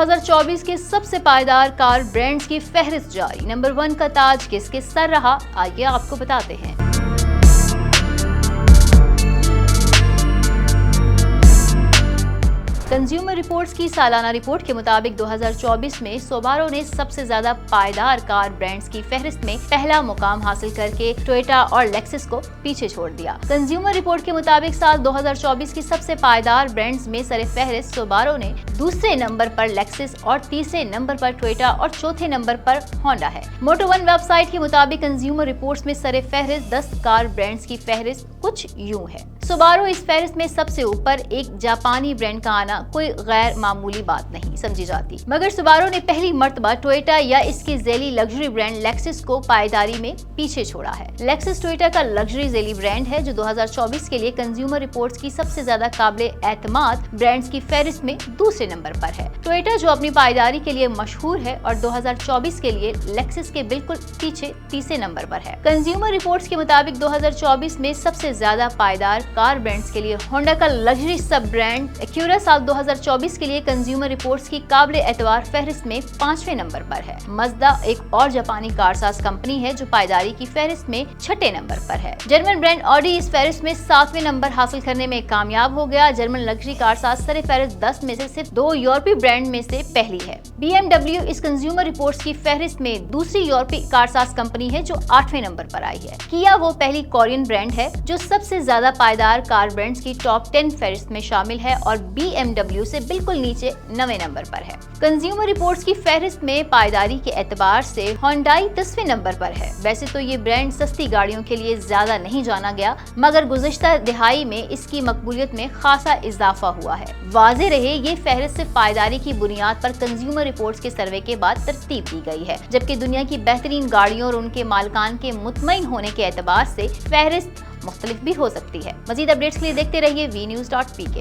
2024 के सबसे पायदार car brands की फहरिस्त जारी। नंबर 1 का ताज किसके सर रहा, आइए आपको बताते हैं। कंज्यूमर रिपोर्ट्स की सालाना रिपोर्ट के मुताबिक 2024 में सुबारू ने सबसे ज्यादा पायदार कार ब्रांड्स की फहरिस्त में पहला मुकाम हासिल करके टोयोटा और लेक्सस को पीछे छोड़ दिया। कंज्यूमर रिपोर्ट के मुताबिक साल 2024 की सबसे पायदार ब्रांड्स में सरे फहरिस्त सुबारू ने, दूसरे नंबर पर लेक्सस और तीसरे नंबर पर टोयोटा और चौथे नंबर पर होंडा है। मोटो1 वेबसाइट के मुताबिक कंज्यूमर रिपोर्ट्स में सरे फहरिस्त 10 कार ब्रांड्स की फहरिस्त कुछ यूं है। सुबारू इस फहरिस्त में सबसे ऊपर, एक जापानी ब्रांड का आना कोई गैर मामूली बात नहीं समझी जाती, मगर सुबारू ने पहली मर्तबा टोयोटा या इसकी ज़ेली लग्जरी ब्रांड लेक्सस को पायदारी में पीछे छोड़ा है। लेक्सस टोयोटा का लग्जरी ज़ेली ब्रांड है जो 2024 के लिए कंज्यूमर रिपोर्ट्स की सबसे ज्यादा काबिल एतमाद ब्रांड्स की फहरिस्त में दूसरे नंबर पर है। टोयोटा जो अपनी पायदारी के लिए मशहूर है और 2024 के लिए लेक्सस के बिल्कुल पीछे तीसरे नंबर पर है। कंज्यूमर रिपोर्ट्स के मुताबिक 2024 में सबसे ज्यादा पायदार कार ब्रांड्स के लिए होंडा का लग्जरी सब ब्रांड एक्यूरा साल 2024 के लिए कंज्यूमर रिपोर्ट्स की काबिल एतबार फहरिस्त में 5वें नंबर पर है। मज़दा एक और जापानी कारसाज कंपनी है जो पायदारी की फहरिस्त में 6ठे नंबर पर है। जर्मन ब्रांड ऑडी इस फहरिस्त में 7वें नंबर हासिल करने में कामयाब हो गया। जर्मन लग्जरी कारसाज सरे फहरिस्त 10 में से सिर्फ 2 यूरोपीय ब्रांड में से पहली है। BMW इस कंज्यूमर रिपोर्ट्स की फहरिस्त में दूसरी यूरोपीय कारसाज कंपनी है जो 8वें नंबर पर आई है। किया वो पहली कोरियन ब्रांड है जो सबसे ज्यादा पायदार कार ब्रांड्स की टॉप 10 फहरिस्त में शामिल है और BMW से बिल्कुल नीचे 9वें नंबर पर है। कंज्यूमर रिपोर्ट्स की फहरिस्त में पायदारी के एतबार से होंडाई 10वें नंबर पर है। वैसे तो ये ब्रांड सस्ती गाड़ियों के लिए ज्यादा नहीं जाना गया, मगर गुज़श्ता दिहाई में इसकी मकबूलियत में खासा इजाफा हुआ है। वाज़ेह रहे ये फहरिस्त सिर्फ पायदारी की बुनियाद पर कंज्यूमर रिपोर्ट्स के सर्वे के बाद तरतीब दी गई है, जबकि दुनिया की बेहतरीन गाड़ियों और उनके मालिकान के मुतमईन होने के एतबार से फहरिस्त मुख्तलिफ भी हो सकती है। मज़ीद अपडेट्स के लिए देखते रहिए vnews.pk।